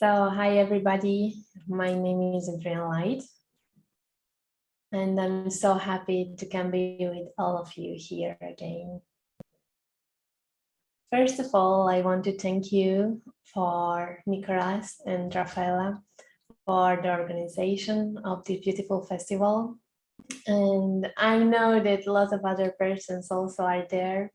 So, hi everybody, my name is Adrienn, and I'm so happy to can be with all of you here again. First of all, I want to thank you for Nicolas and Rafaela for the organization of this beautiful festival. And I know that lots of other persons also are there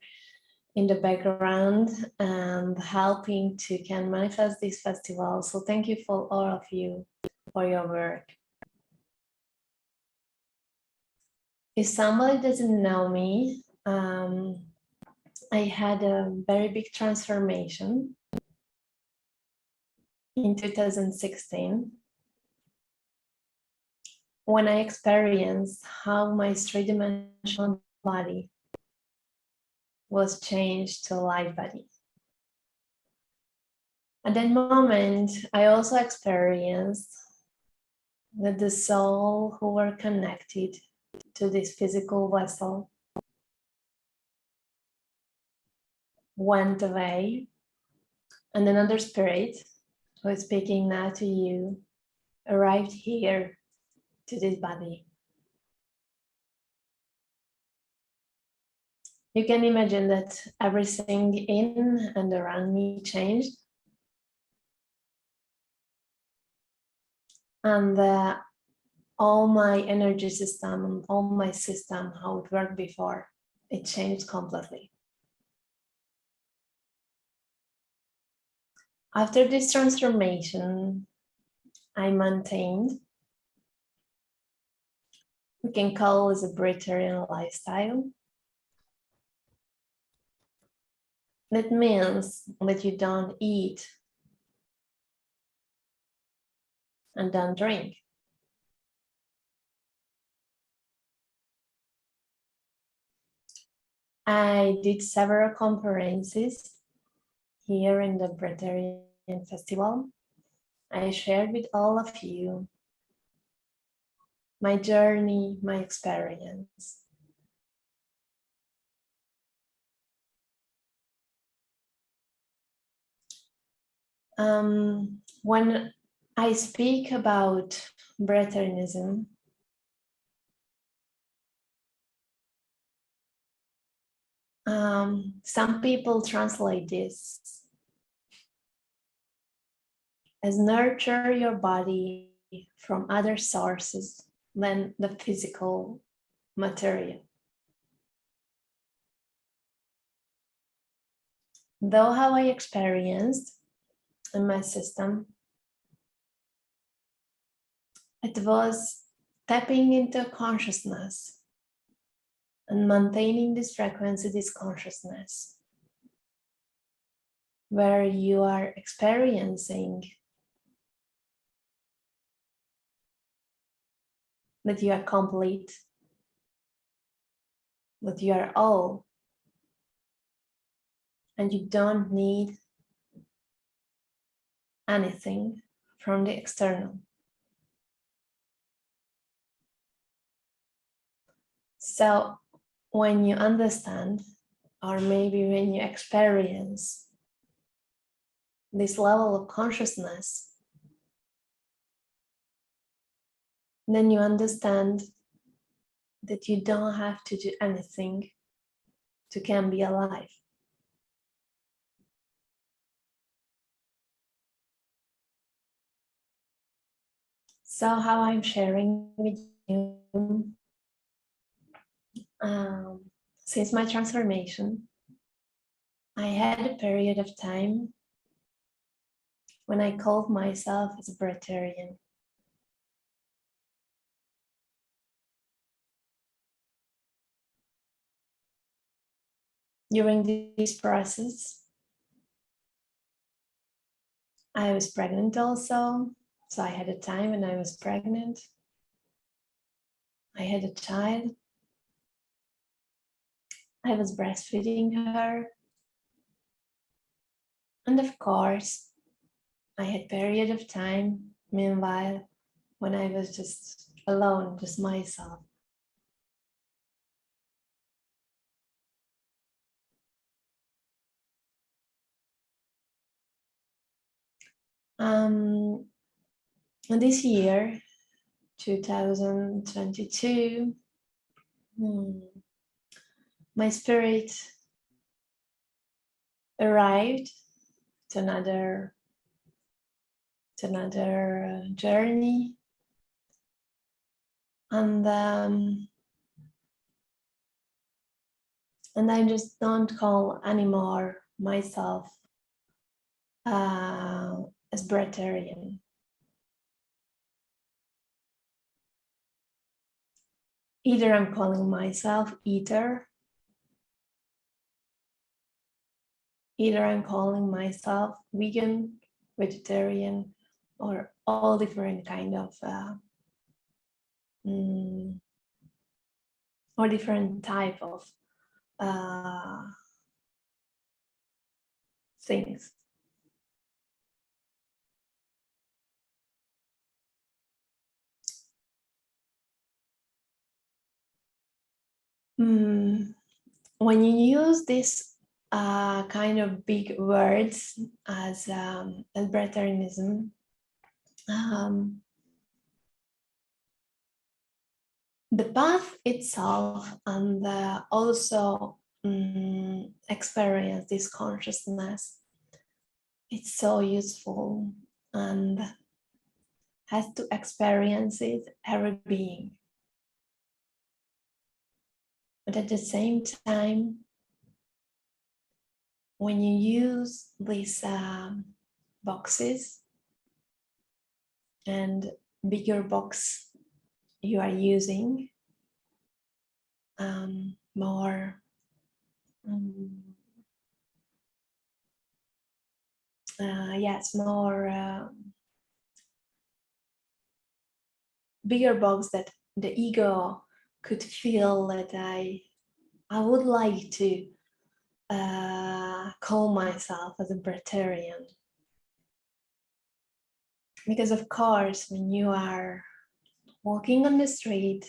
in the background and helping to can manifest this festival. So thank you for all of you for your work. If somebody doesn't know me, I had a very big transformation in 2016 when I experienced how my three-dimensional body was changed to a light body. At that moment, I also experienced that the soul who were connected to this physical vessel went away, and another spirit who is speaking now to you arrived here to this body. You can imagine that everything in and around me changed. And all my energy system and all my system, how it worked before, it changed completely. After this transformation, I maintained, we can call it a Breatharian lifestyle. That means that you don't eat and don't drink. I did several conferences here in the Breatharian Festival. I shared with all of you my journey, my experience. When I speak about Breatharianism, some people translate this as nurture your body from other sources than the physical material. Though how I experienced in my system, it was tapping into consciousness and maintaining this frequency, this consciousness, where you are experiencing that you are complete, that you are all, and you don't need anything from the external. So when you understand, or maybe when you experience this level of consciousness, then you understand that you don't have to do anything to can be alive. So how I'm sharing with you, since my transformation, I had a period of time when I called myself as a Breatharian. During this process, I was pregnant also, so I had a time when I was pregnant. I had a child. I was breastfeeding her. And of course, I had period of time, meanwhile, when I was just alone, just myself. This year, 2022, my spirit arrived to another journey, and I just don't call anymore myself as Breatharian. Either I'm calling myself Ether, either I'm calling myself vegan, vegetarian, or all different kind of or different type of things. When you use this kind of big words as Breatharianism, the path itself and also experience this consciousness, it's so useful and has to experience it every being. But at the same time, when you use these boxes and bigger box you are using, more more bigger box that the ego could feel that I would like to call myself as a Breatharian. Because of course, when you are walking on the street,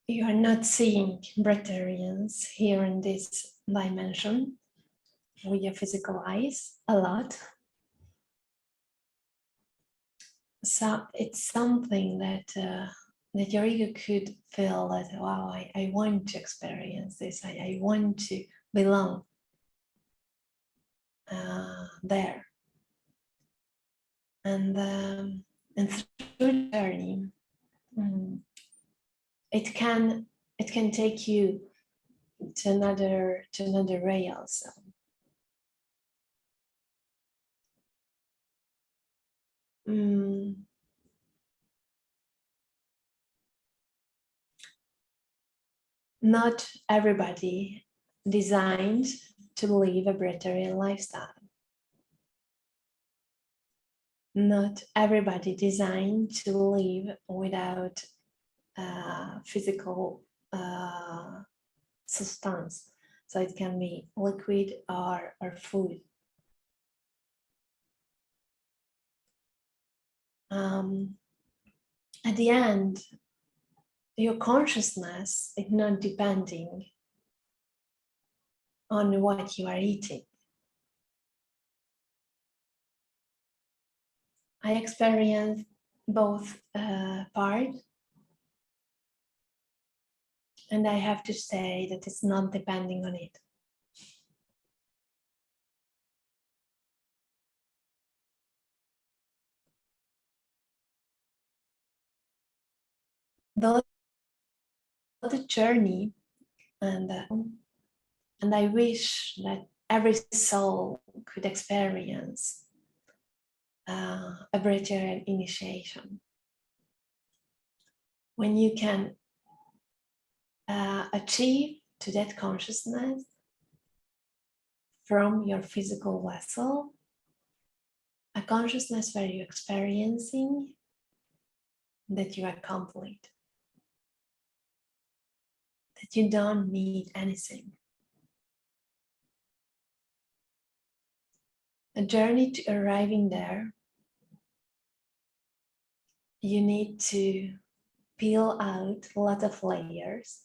you are not seeing Breatharians here in this dimension with your physical eyes a lot. So it's something that that your ego could feel that, wow, I want to experience this. I want to belong there. And through the journey, it can take you to another way also. Not everybody designed to live a Breatharian lifestyle. Not everybody designed to live without physical substance. So it can be liquid or food. At the end, your consciousness is not depending on what you are eating. I experienced both parts, and I have to say that it's not depending on it. Though the journey, and I wish that every soul could experience a Breatharian initiation. When you can achieve to that consciousness from your physical vessel, a consciousness where you're experiencing that you are complete, that you don't need anything. A journey to arriving there, you need to peel out a lot of layers.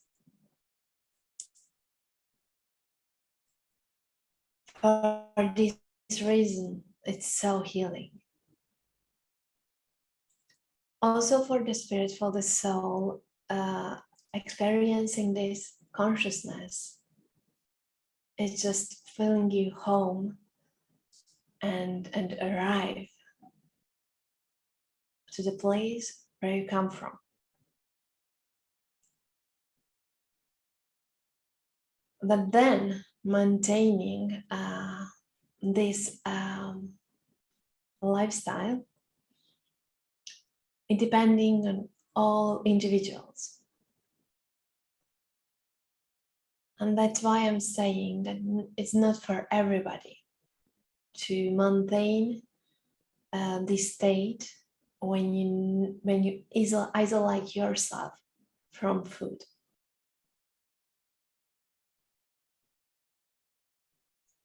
For this reason, it's so healing. Also for the spirit, for the soul, experiencing this consciousness, it's just feeling you home and arrive to the place where you come from. But then maintaining this lifestyle, it depending on all individuals. And that's why I'm saying that it's not for everybody to maintain this state when you isolate yourself from food.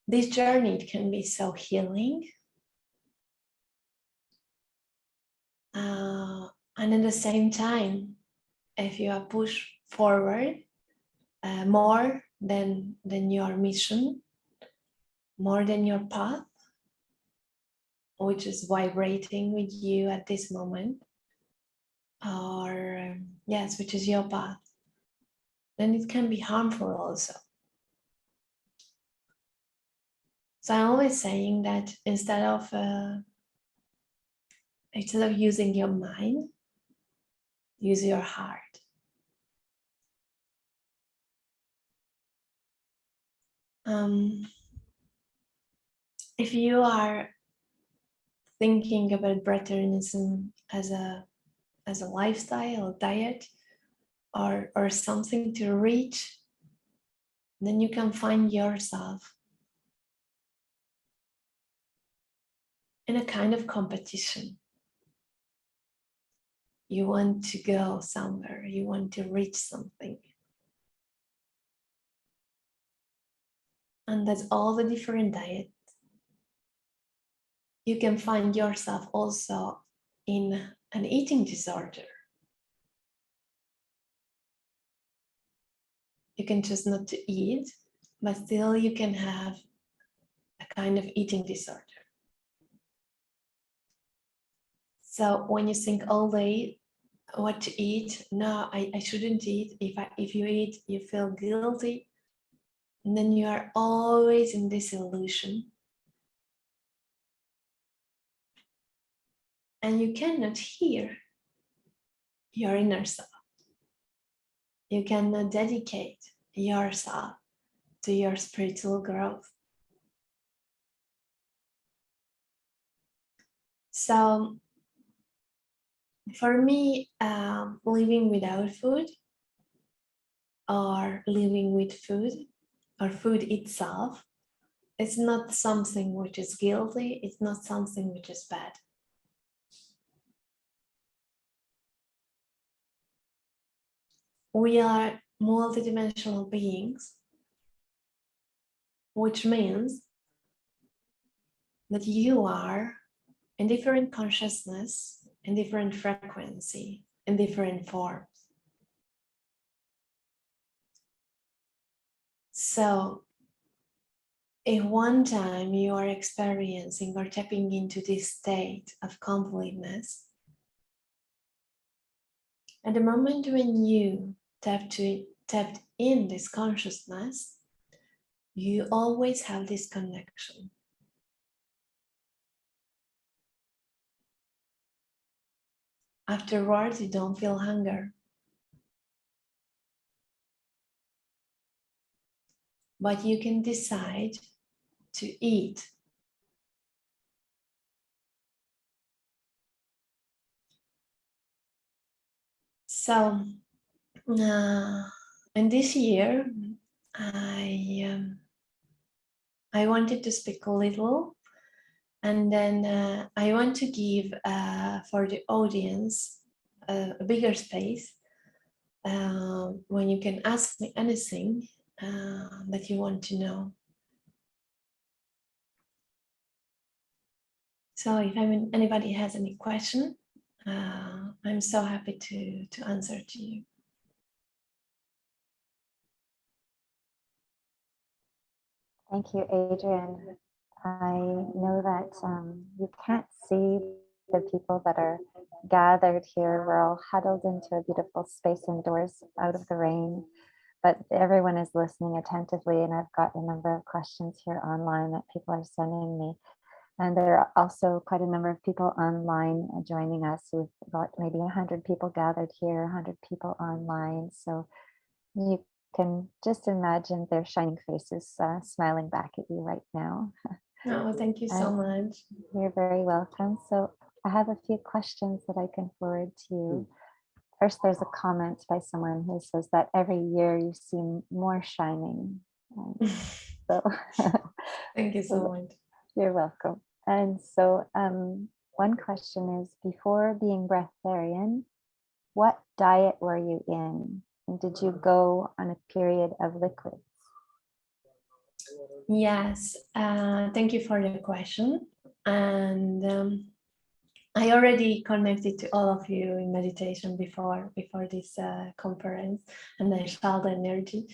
This journey can be so healing, and at the same time, if you are pushed forward more than your mission, more than your path, which is vibrating with you at this moment, or yes, which is your path, then it can be harmful also. So I'm always saying that instead of using your mind, use your heart. If you are thinking about Breatharianism as a lifestyle, a diet, or something to reach, then you can find yourself in a kind of competition. You want to go somewhere, you want to reach something. And that's all the different diets. You can find yourself also in an eating disorder. You can choose not to eat, but still you can have a kind of eating disorder. So when you think all day what to eat, no, I shouldn't eat. If you eat, you feel guilty. And then you are always in this illusion. And you cannot hear your inner self. You cannot dedicate yourself to your spiritual growth. So for me, living without food or living with food or food itself, it's not something which is guilty. It's not something which is bad. We are multidimensional beings, which means that you are in different consciousness, in different frequency, in different forms. So if one time you are experiencing or tapping into this state of completeness, at the moment when you tapped in this consciousness, you always have this connection. Afterwards, you don't feel hunger. But you can decide to eat. So, in this year, I wanted to speak a little, and then I want to give for the audience a bigger space when you can ask me anything that you want to know. So if anybody has any question, I'm so happy to answer to you. Thank you, Adrienn. I know that you can't see the people that are gathered here. We're all huddled into a beautiful space indoors out of the rain, but everyone is listening attentively, and I've got a number of questions here online that people are sending me. And there are also quite a number of people online joining us. We've got maybe 100 people gathered here, 100 people online. So you can just imagine their shining faces smiling back at you right now. Oh, thank you so much. You're very welcome. So I have a few questions that I can forward to you. First, there's a comment by someone who says that every year you seem more shining. So thank you so much. You're welcome. And so one question is, before being breatharian, what diet were you in? And did you go on a period of liquids? Yes, thank you for the question. And I already connected to all of you in meditation before this conference, and I felt the energy,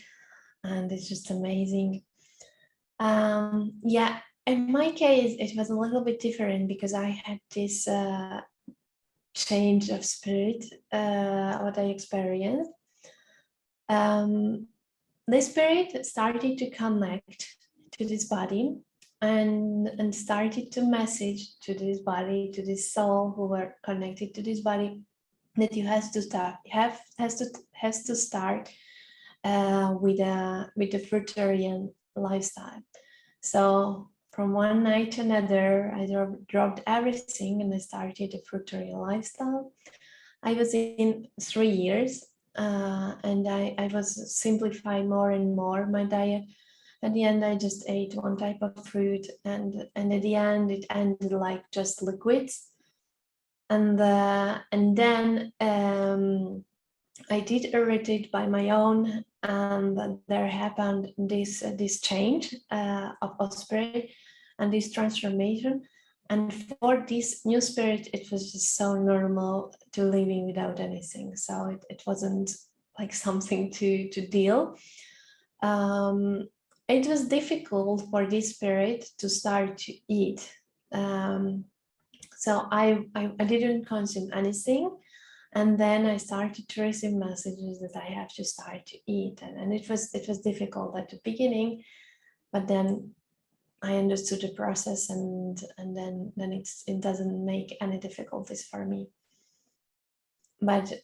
and it's just amazing. Yeah, in my case, it was a little bit different because I had this change of spirit, what I experienced. The spirit started to connect to this body and started to message to this body, to this soul who were connected to this body, that you has to start, has to start with the Breatharian lifestyle. So from one night to another, I dropped everything and I started a Breatharian lifestyle. I was in 3 years, and I was simplifying more and more my diet. At the end, I just ate one type of fruit, and at the end, it ended like just liquids. And then I did a retreat by my own, and there happened this change of spirit and this transformation. And for this new spirit, it was just so normal to living without anything. So it wasn't like something to deal. It was difficult for this spirit to start to eat. So I didn't consume anything. And then I started to receive messages that I have to start to eat. And it was difficult at the beginning, but then I understood the process, and then it doesn't make any difficulties for me. But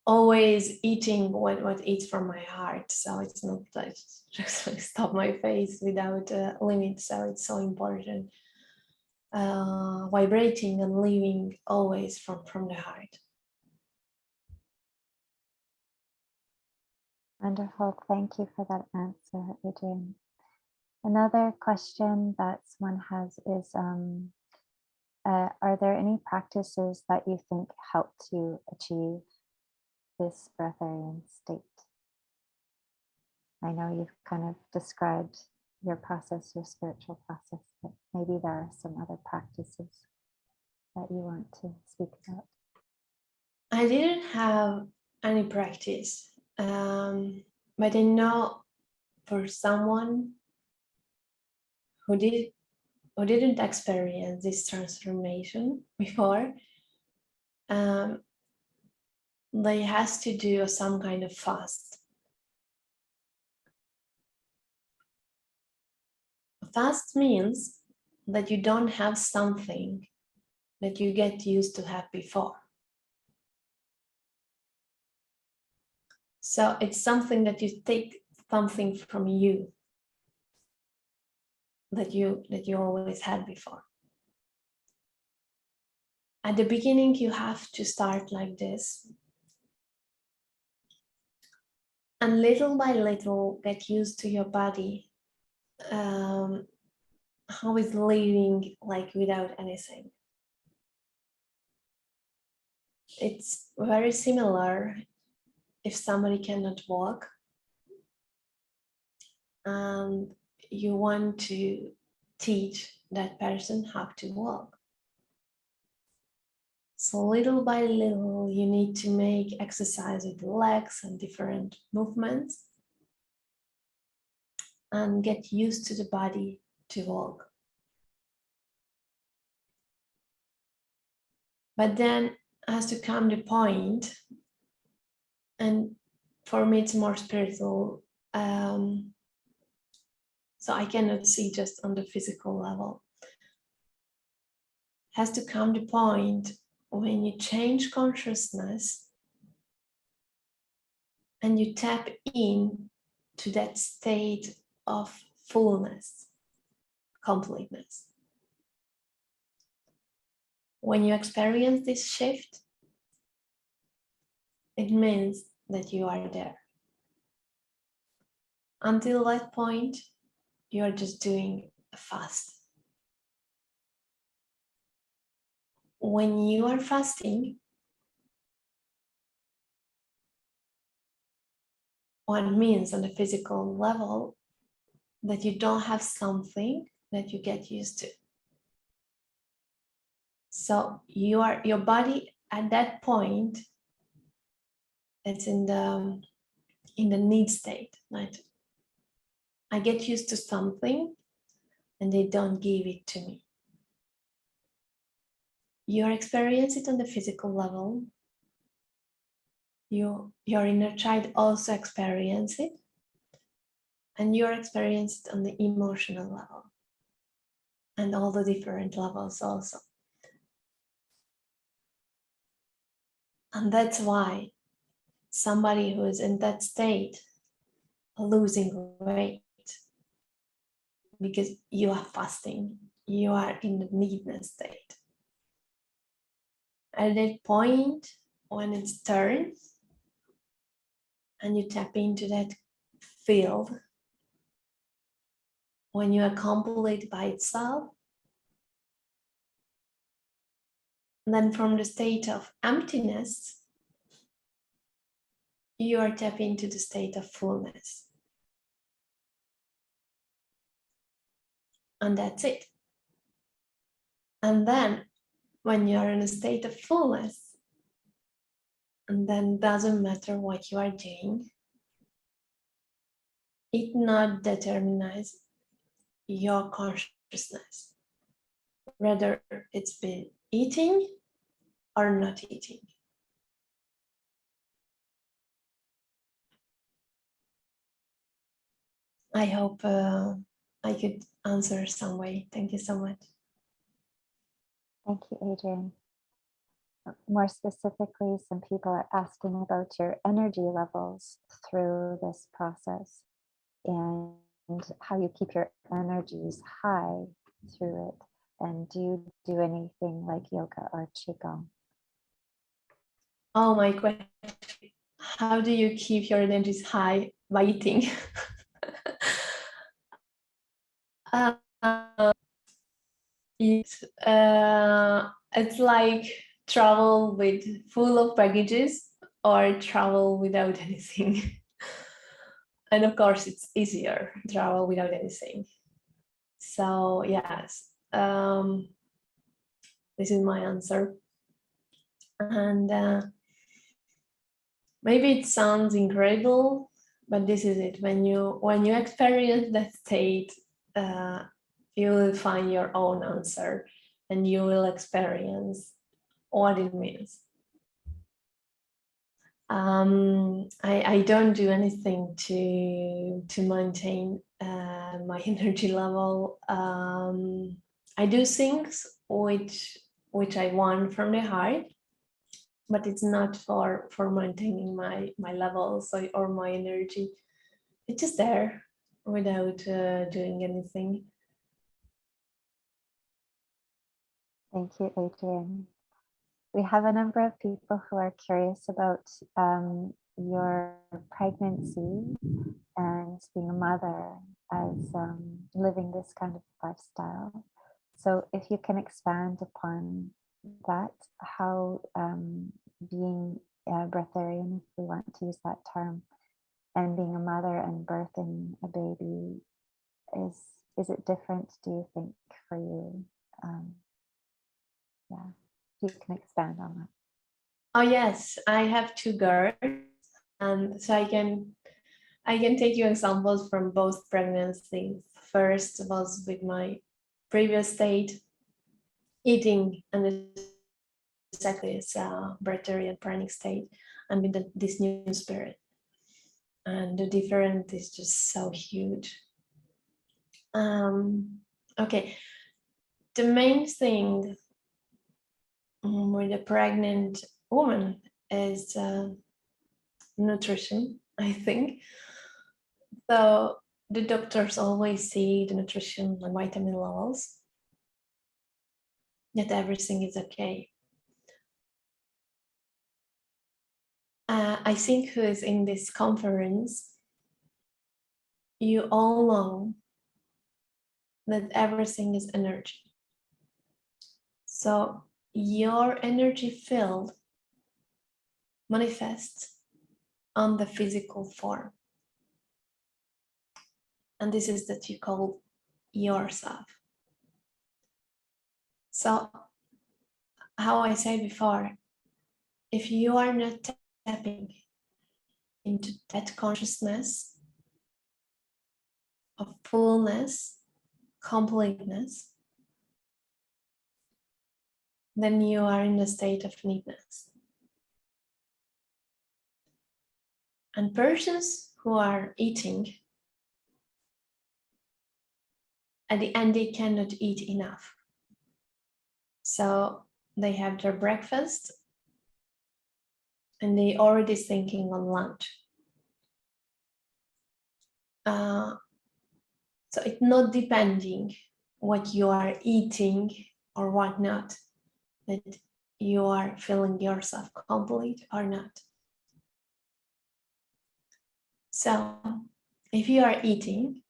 always eating what eats from my heart. So it's not like just like stop my face without a limit. So it's so important. Vibrating and living always from the heart. Wonderful. Thank you for that answer, Adrienn. Another question that someone has is, are there any practices that you think helped you achieve this breatharian state? I know you've kind of described your process, your spiritual process, but maybe there are some other practices that you want to speak about. I didn't have any practice, but I know for someone who didn't experience this transformation before, they has to do some kind of fast. Fast means that you don't have something that you get used to have before. So it's something that you take something from you that you always had before. At the beginning, you have to start like this. And little by little, get used to your body, how it's living like without anything. It's very similar if somebody cannot walk and you want to teach that person how to walk. So little by little, you need to make exercise with the legs and different movements and get used to the body to walk. But then has to come the point, and for me it's more spiritual, so I cannot see just on the physical level. Has to come the point when you change consciousness and you tap in to that state of fullness, completeness. When you experience this shift, it means that you are there. Until that point, you are just doing a fast. When you are fasting, one means on the physical level that you don't have something that you get used to. So your body at that point, it's in the need state. Like, I get used to something and they don't give it to me. You experience it on the physical level. Your inner child also experience it, and you experience it on the emotional level and all the different levels also. And that's why somebody who is in that state losing weight, because you are fasting, you are in the needness state. At that point, when it turns and you tap into that field, when you are complete by itself, then from the state of emptiness, you are tapping into the state of fullness. And that's it. And then when you are in a state of fullness, and then doesn't matter what you are doing, it not determines your consciousness, whether it's been eating or not eating. I hope I could answer some way. Thank you so much. Thank you, Adrienn. More specifically, some people are asking about your energy levels through this process and how you keep your energies high through it. And do you do anything like yoga or qigong? Oh, my question. How do you keep your energies high by eating? It's like travel with full of baggages or travel without anything. And of course, it's easier to travel without anything. So yes, this is my answer. And maybe it sounds incredible, but this is it. When you experience that state, you will find your own answer and you will experience what it means. I don't do anything to maintain my energy level. I do things which I want from the heart, but it's not for maintaining my levels or my energy. It's just there without doing anything. Thank you, Adrienn. We have a number of people who are curious about your pregnancy and being a mother as living this kind of lifestyle. So if you can expand upon that, how being breatharian, if we want to use that term, and being a mother and birthing a baby, is it different, do you think, for you? Yeah, you can expand on that. Oh yes, I have 2 girls, and so I can take you examples from both pregnancies. First was with my previous state, eating, and the second is Breatharian Pranic state, and with this new spirit. And the difference is just so huge. Okay, the main thing with a pregnant woman is nutrition, I think. So the doctors always see the nutrition and vitamin levels, that everything is okay. I think who is in this conference, you all know that everything is energy. So your energy field manifests on the physical form. And this is that you call yourself. So how I said before, if you are not tapping into that consciousness of fullness, completeness, then you are in a state of needness. And persons who are eating, at the end they cannot eat enough. So they have their breakfast and they already thinking on lunch. So it's not depending what you are eating or what not, that you are feeling yourself complete or not. So if you are eating,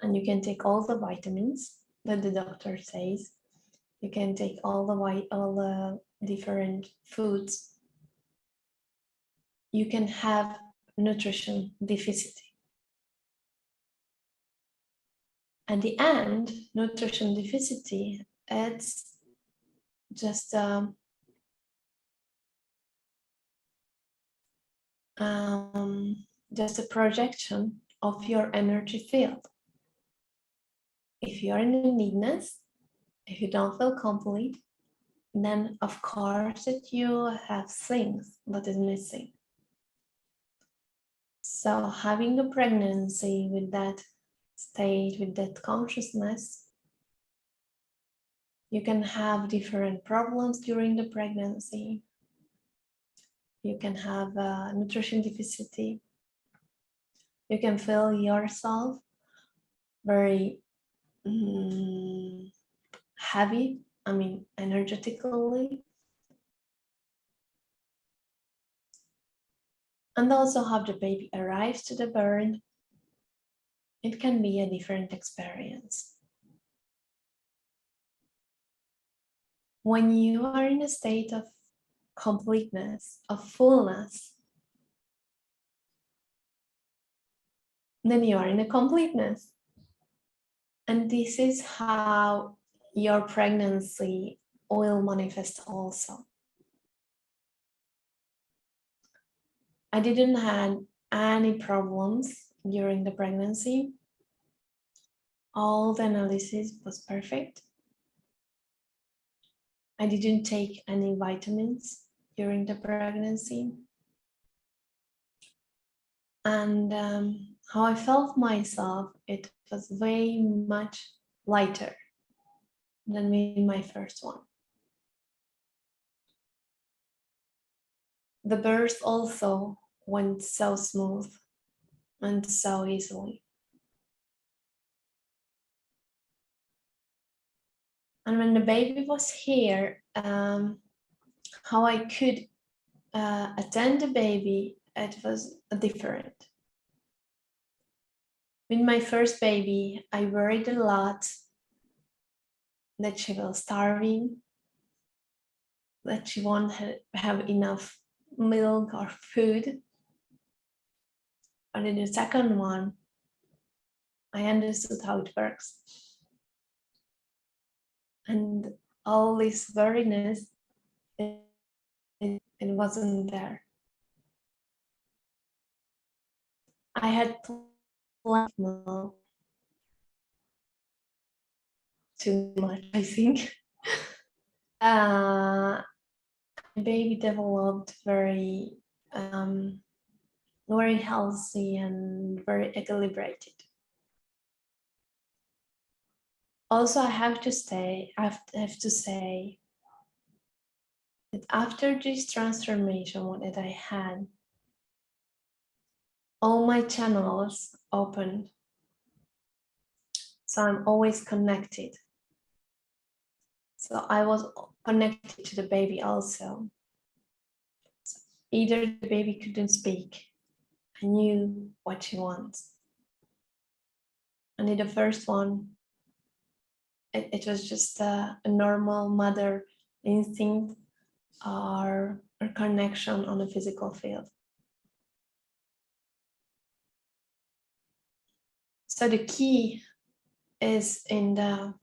and you can take all the vitamins that the doctor says, you can take all the different foods, you can have nutrition deficit. At the end, nutrition deficit, it's just just a projection of your energy field. If you're in a needness, if you don't feel complete, then of course that you have things that is missing. So having a pregnancy with that state, with that consciousness, you can have different problems during the pregnancy. You can have a nutrition deficit. You can feel yourself very heavy, energetically. And also have the baby arrives to the birth. It can be a different experience. When you are in a state of completeness, of fullness, then you are in a completeness. And this is how your pregnancy will manifest also. I didn't have any problems during the pregnancy. All the analysis was perfect. I didn't take any vitamins during the pregnancy. And how I felt myself, it was way much lighter than in my first one. The birth also went so smooth and so easily. And when the baby was here, how I could attend the baby, it was different. With my first baby, I worried a lot that she was starving, that she won't have enough milk or food. But in the second one, I understood how it works. And all this worriness, it wasn't there. I had plenty of milk, too much, I think. Baby developed very very healthy and very equilibrated. Also, I have to say that after this transformation that I had, all my channels opened. So I'm always connected. So I was connected to the baby also. So either the baby couldn't speak, I knew what she wants. And in the first one, it was just a normal mother instinct or connection on a physical field. So the key is in the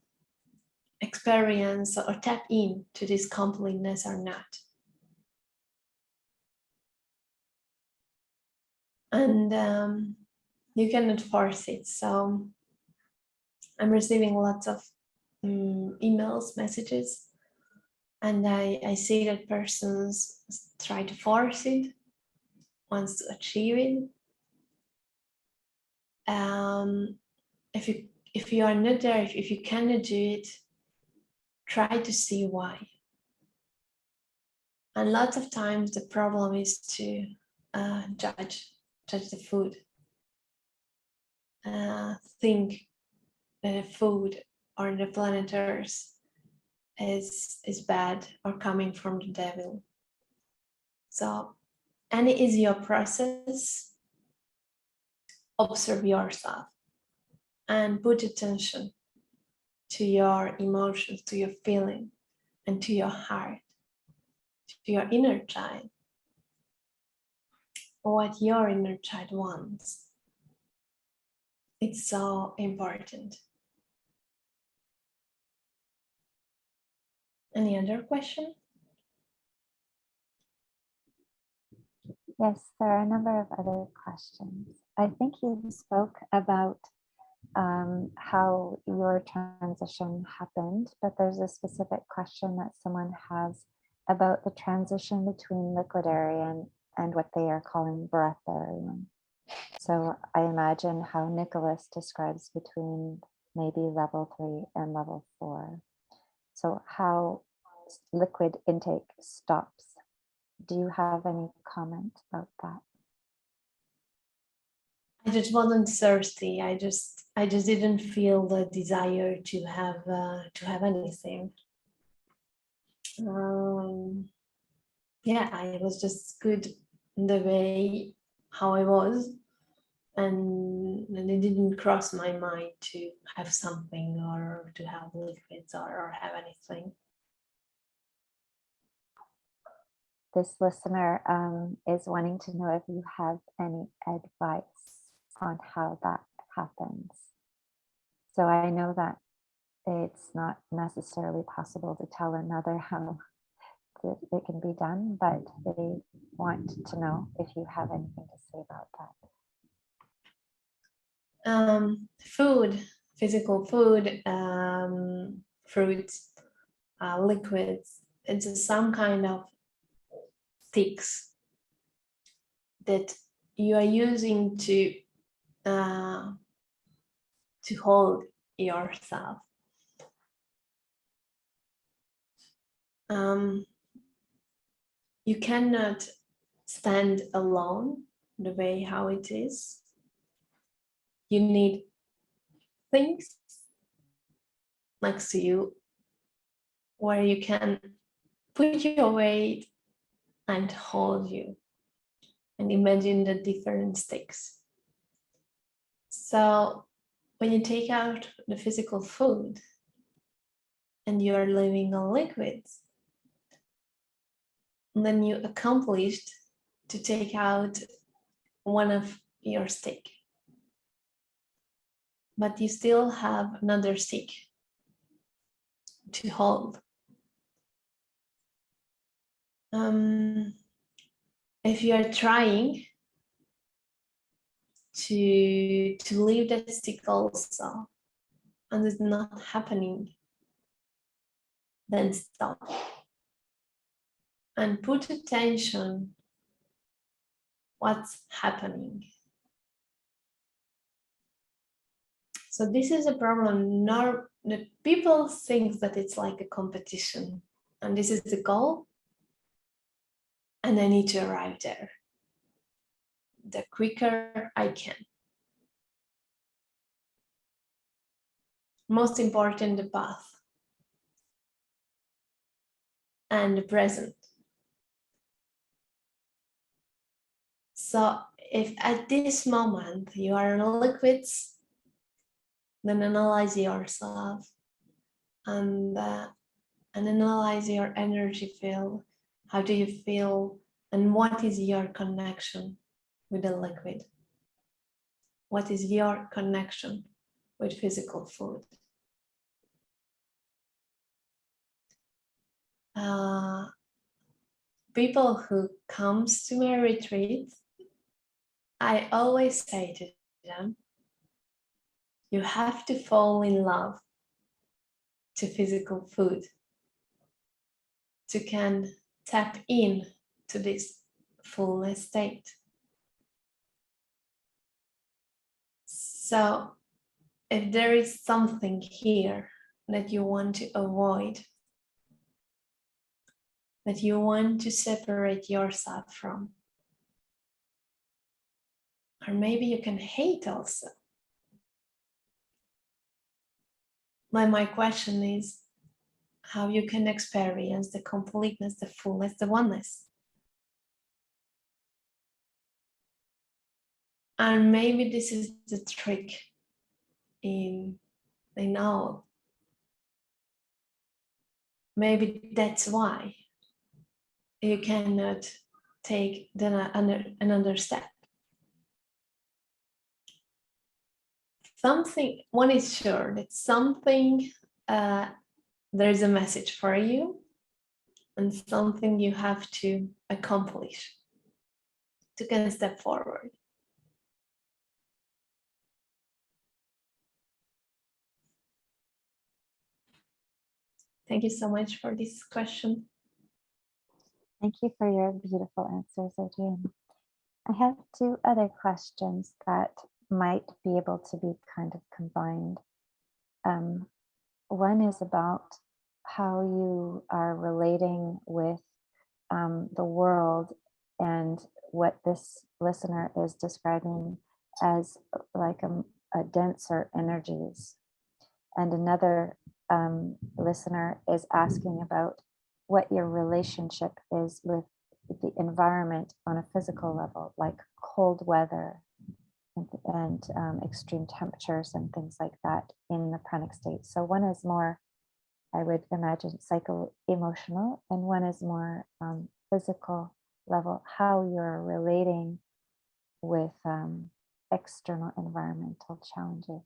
experience or tap in to this completeness or not. And you cannot force it. So I'm receiving lots of emails, messages, and I see that persons try to force it, wants to achieve it. If you are not there, if you cannot do it, try to see why. And lots of times the problem is to judge the food. Think that the food or the planet Earth is bad or coming from the devil. So, and it is your process. Observe yourself and put attention to your emotions, to your feeling, and to your heart, to your inner child, what your inner child wants. It's so important. Any other question? Yes, there are a number of other questions. I think you spoke about how your transition happened, but there's a specific question that someone has about the transition between Liquidarian and what they are calling Breatharian. So I imagine how Nicholas describes between maybe level 3 and level 4. So how liquid intake stops. Do you have any comment about that? I just wasn't thirsty. I just didn't feel the desire to have anything. Yeah, I was just good in the way how I was, and it didn't cross my mind to have something or to have liquids or have anything. This listener is wanting to know if you have any advice on how that happens. So I know that it's not necessarily possible to tell another how it can be done, but they want to know if you have anything to say about that. Food, physical food, fruits, liquids. It's some kind of sticks that you are using to hold yourself. You cannot stand alone the way how it is. You need things next to you where you can put your weight and hold you, and imagine the different sticks. So when you take out the physical food and you are living on liquids, then you accomplished to take out one of your stick, but you still have another stick to hold. If you are trying to leave that stick also, and it's not happening, then stop and put attention what's happening. So this is a problem. The people think that it's like a competition, and this is the goal, and I need to arrive there the quicker I can. Most important, the path and the present. So if at this moment you are in liquids, then analyze yourself and analyze your energy field. How do you feel, and what is your connection with the liquid? What is your connection with physical food? People who comes to my retreat, I always say to them, you have to fall in love to physical food to can tap in to this fullness state. So if there is something here that you want to avoid, that you want to separate yourself from, or maybe you can hate also. My question is how you can experience the completeness, the fullness, the oneness. And maybe this is the trick in all. Maybe that's why you cannot take another step. One is sure that something, there's a message for you and something you have to accomplish to kind of step forward. Thank you so much for this question. Thank you for your beautiful answers, Adrienn. I have two other questions that might be able to be kind of combined. One is about how you are relating with the world and what this listener is describing as like a denser energies. And another listener is asking about what your relationship is with the environment on a physical level, like cold weather and extreme temperatures and things like that in the pranic state. So one is more, I would imagine, psycho-emotional, and one is more physical level, how you're relating with external environmental challenges.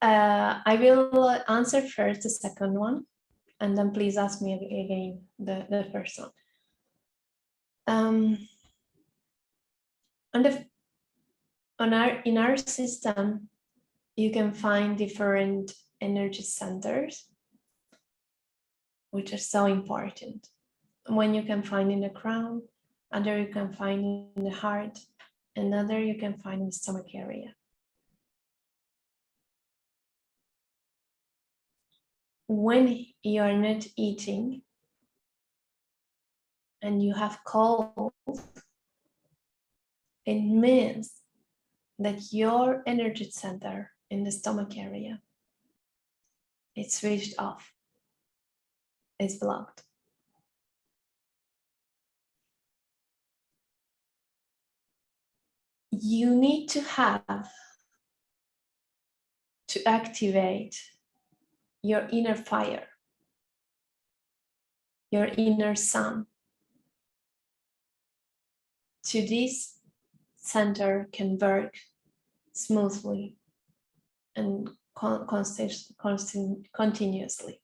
I will answer first the second one, and then please ask me again the first one. In our system, you can find different energy centers, which are so important. One you can find in the crown, other you can find in the heart, another you can find in the stomach area. When you are not eating and you have cold, it means that your energy center in the stomach area is switched off, it's blocked. You need to activate your inner fire your inner sun. To this center can work smoothly and continuously.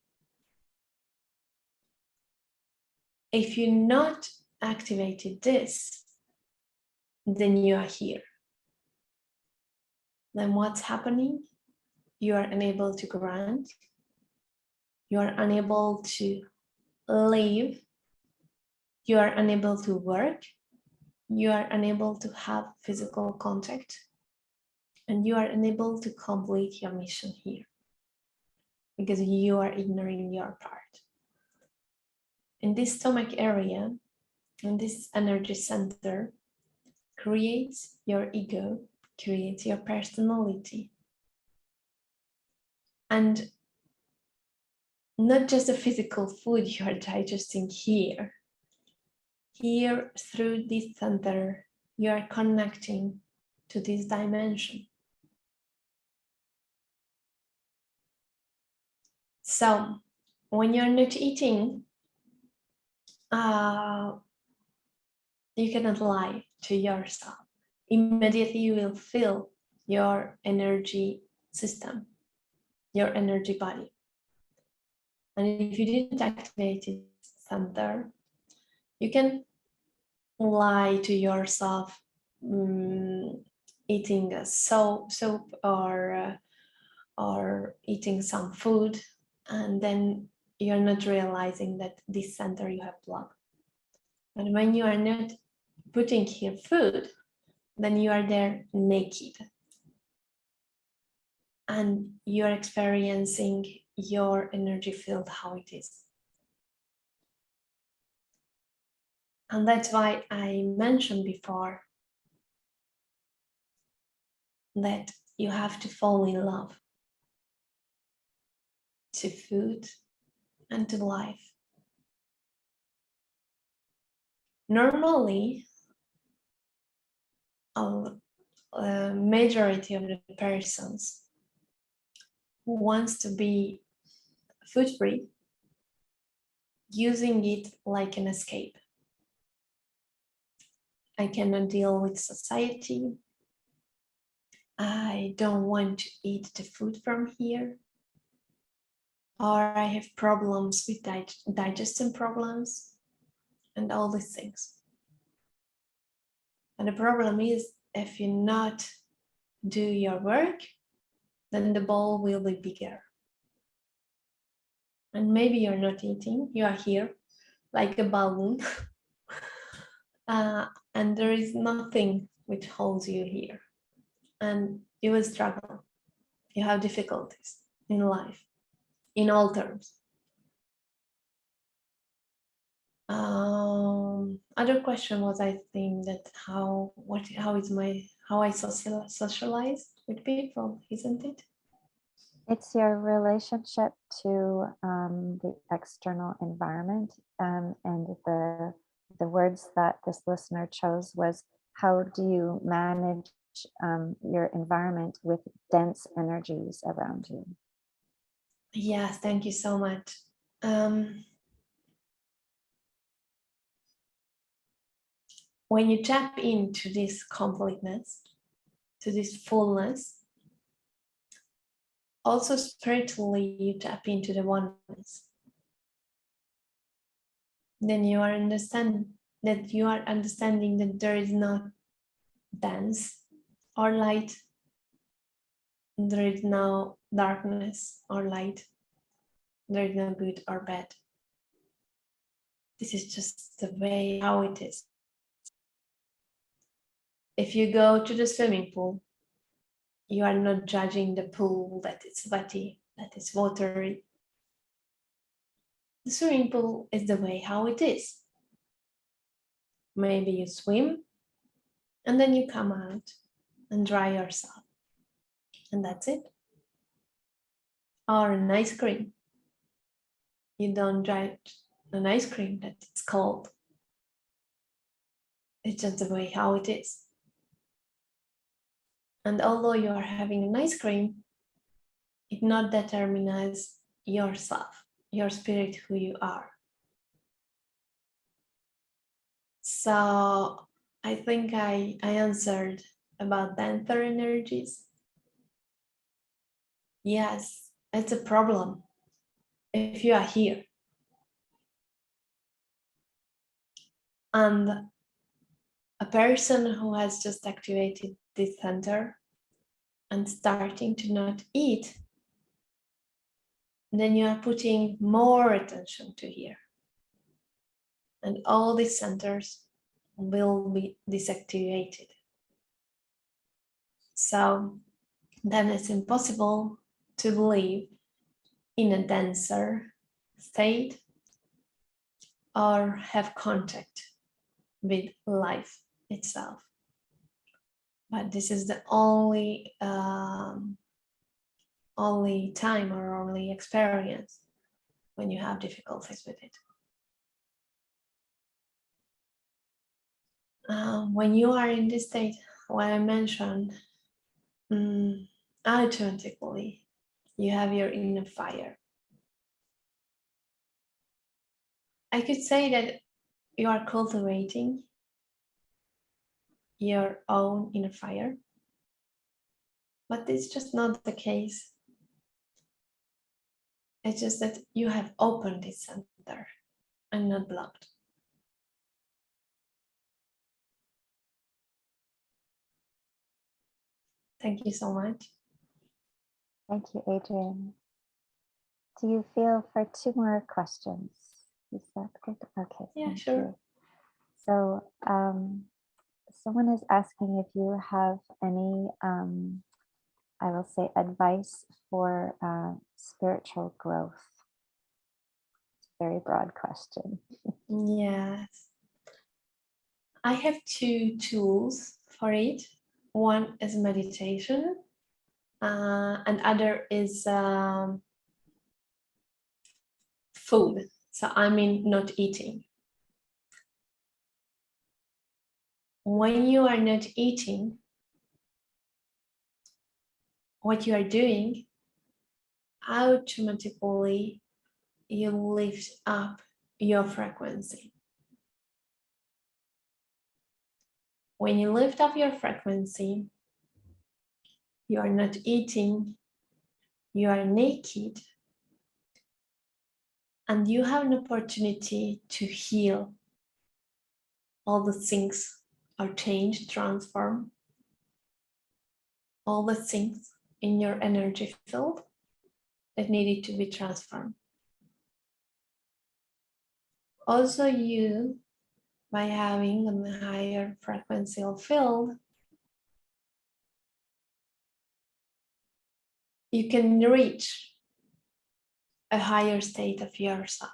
If you not activated this, then you are here. Then what's happening? You are unable to grant. You are unable to live. You are unable to work. You are unable to have physical contact. And you are unable to complete your mission here because you are ignoring your part. In this stomach area, in this energy center, creates your ego, creates your personality. And not just the physical food you are digesting here. Here, through this center, you are connecting to this dimension. So, when you're not eating, you cannot lie to yourself. Immediately, you will feel your energy system, your energy body. And if you didn't activate this center, you can lie to yourself eating a soup or eating some food, and then you're not realizing that this center you have blocked. But when you are not putting here food, then you are there naked. And you're experiencing your energy field how it is. And that's why I mentioned before that you have to fall in love to food and to life. Normally, a majority of the persons who wants to be food-free, using it like an escape. I cannot deal with society. I don't want to eat the food from here. Or I have problems with digestion problems and all these things. And the problem is, if you not do your work, then the ball will be bigger. And maybe you're not eating, you are here like a balloon. And there is nothing which holds you here. And you will struggle. You have difficulties in life, in all terms. Other question was, I think, that how I socialize with people, isn't it? It's your relationship to the external environment, and the words that this listener chose was, how do you manage your environment with dense energies around you? Yes, thank you so much. When you tap into this completeness, to this fullness, also spiritually you tap into the oneness. Then you are understanding that there is no dense or light. There is no darkness or light. There is no good or bad. This is just the way how it is. If you go to the swimming pool, you are not judging the pool that it's wetty, that it's watery. The swimming pool is the way how it is. Maybe you swim and then you come out and dry yourself. And that's it. Or an ice cream. You don't judge an ice cream that it's cold. It's just the way how it is. And although you are having an ice cream, it not determines yourself, your spirit, who you are. So I think I answered about denser energies. Yes, it's a problem if you are here. And a person who has just activated this center and starting to not eat, then you are putting more attention to here. And all these centers will be deactivated. So then it's impossible to live in a denser state or have contact with life itself. But this is the only time or only experience when you have difficulties with it. When you are in this state, what I mentioned, automatically you have your inner fire. I could say that you are cultivating your own inner fire, but it's just not the case. It's just that you have opened this center and not blocked. Thank you so much. Thank you, Adrienn. Do you feel for 2 more questions? Is that good? Okay. Yeah, sure. You. So someone is asking if you have any, I will say, advice for spiritual growth. It's a very broad question. Yes. I have 2 tools for it. One is meditation, and other is food. So I mean not eating. When you are not eating, what you are doing, automatically you lift up your frequency. When you lift up your frequency, you are not eating, you are naked, and you have an opportunity to heal all the things or change, transform all the things in your energy field that needed to be transformed. Also, you, by having a higher frequency field, you can reach a higher state of yourself.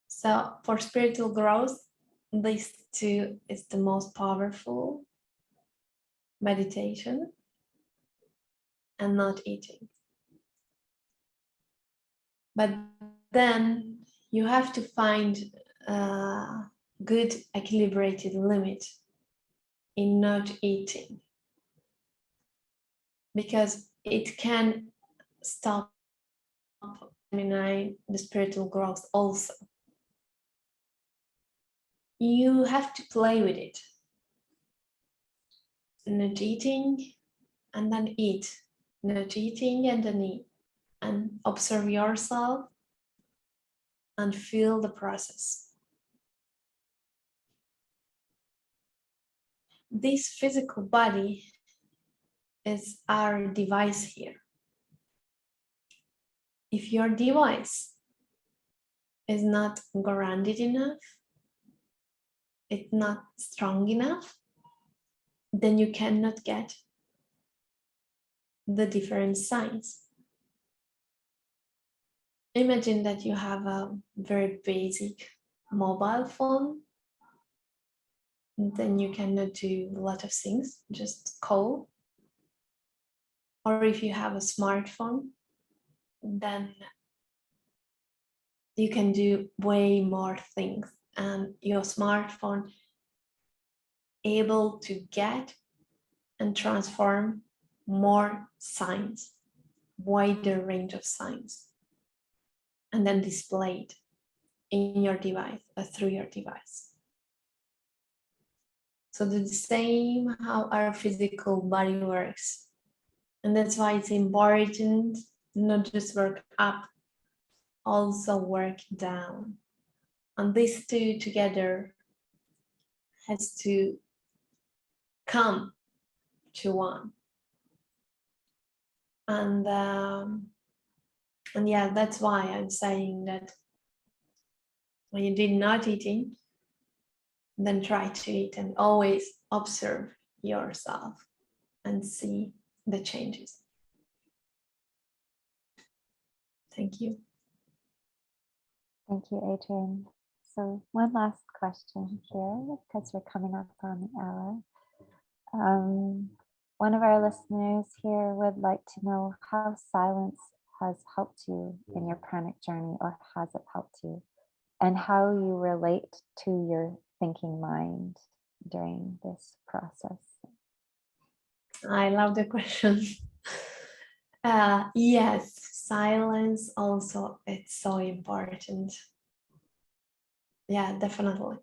So for spiritual growth, these 2 is the most powerful: meditation and not eating. But then you have to find a good equilibrated limit in not eating, because it can stop the spiritual growth also. You have to play with it. Not eating and then eat. Not eating and then eat. And observe yourself and feel the process. This physical body is our device here. If your device is not grounded enough, it's not strong enough, then you cannot get the different signs. Imagine that you have a very basic mobile phone, and then you cannot do a lot of things, just call. Or if you have a smartphone, then you can do way more things, and your smartphone able to get and transform more signs, wider range of signs, and then display it. in your device, through your device. So the same how our physical body works. And that's why it's important not just work up, also work down. And these two together has to come to one. And yeah, that's why I'm saying that when you did not eating, then try to eat and always observe yourself and see the changes. Thank you. Thank you, Adrienn. So one last question here, because we're coming up on the hour. One of our listeners here would like to know how silence has helped you in your pranic journey, or has it helped you, and how you relate to your thinking mind during this process. I love the question. Yes, silence also, it's so important. Yeah, definitely.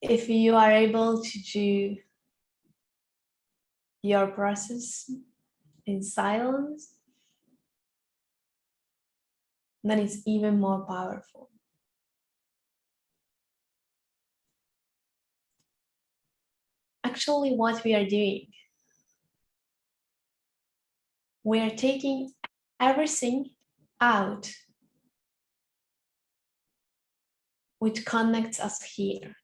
If you are able to do your process in silence, then it's even more powerful. Actually, what we are doing, we are taking everything out which connects us here.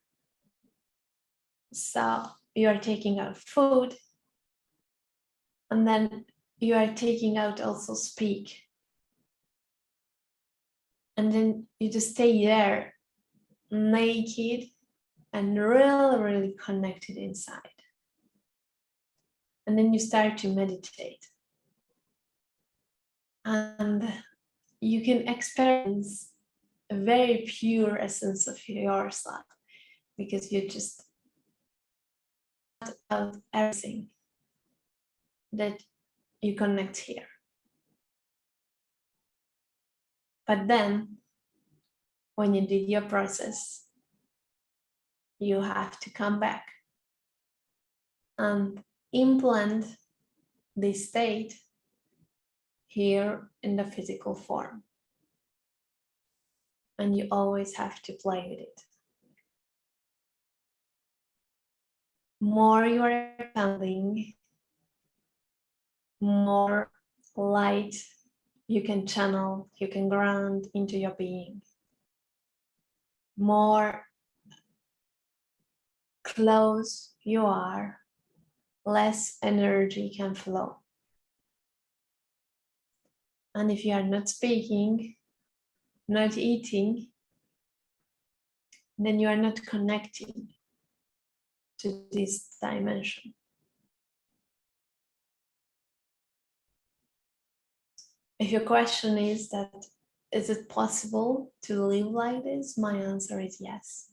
So you are taking out food, and then you are taking out also speak. And then you just stay there naked and really, really connected inside. And then you start to meditate. And you can experience a very pure essence of yourself, because you just out everything that you connect here. But then when you did your process, you have to come back and implant this state here in the physical form. And you always have to play with it. More you are expanding, more light you can channel, you can ground into your being. More close you are, less energy can flow. And if you are not speaking, not eating, then you are not connecting to this dimension. If your question is that, is it possible to live like this? My answer is yes.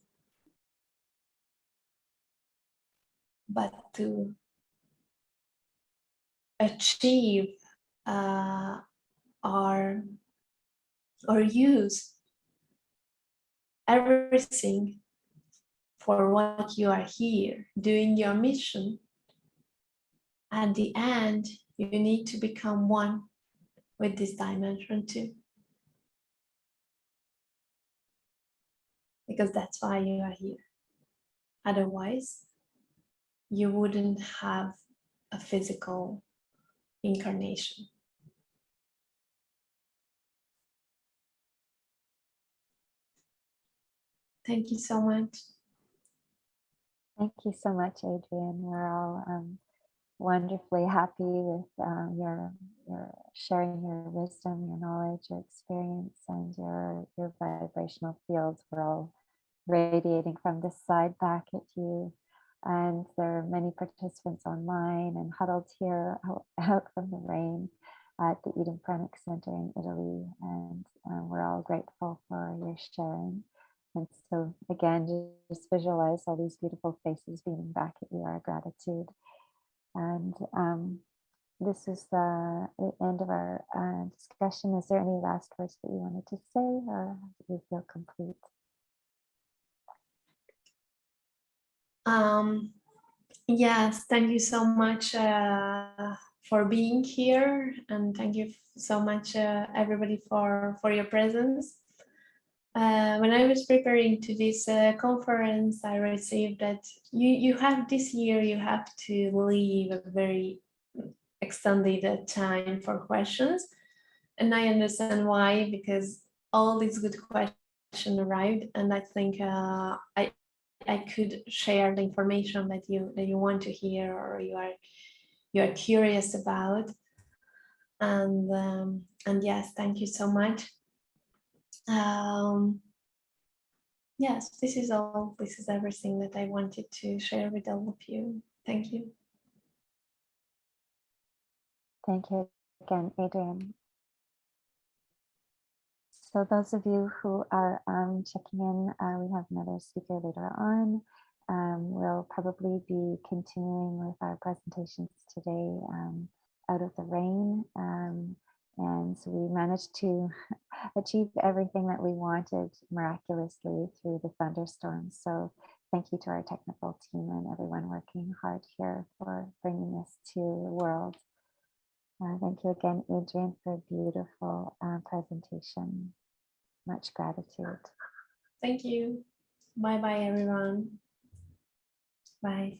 But to achieve or use everything for what you are here, doing your mission, at the end, you need to become one with this dimension too. Because that's why you are here. Otherwise, you wouldn't have a physical incarnation. Thank you so much. Thank you so much, Adrienn. We're all wonderfully happy with your sharing your wisdom, your knowledge, your experience, and your vibrational fields. We're all radiating from this side back at you. And there are many participants online and huddled here out from the rain at the Eden Pranic Center in Italy. And we're all grateful for your sharing. And so again, just visualize all these beautiful faces beaming back at you, our gratitude. And this is the end of our discussion. Is there any last words that you wanted to say, or do you feel complete? Yes, thank you so much for being here, and thank you so much everybody for your presence. When I was preparing to this conference, I received that you have this year, you have to leave a very extended time for questions. And I understand why, because all these good questions arrived, and I think I could share the information that you want to hear, or you are curious about. And yes, thank you so much. Yes, this is all. This is everything that I wanted to share with all of you. Thank you. Thank you again, Adrienn. So those of you who are checking in, we have another speaker later on. We'll probably be continuing with our presentations today out of the rain. And so we managed to achieve everything that we wanted miraculously through the thunderstorms. So thank you to our technical team and everyone working hard here for bringing this to the world. Thank you again, Adrienn, for a beautiful presentation. Much gratitude. Thank you. Bye bye, everyone. Bye.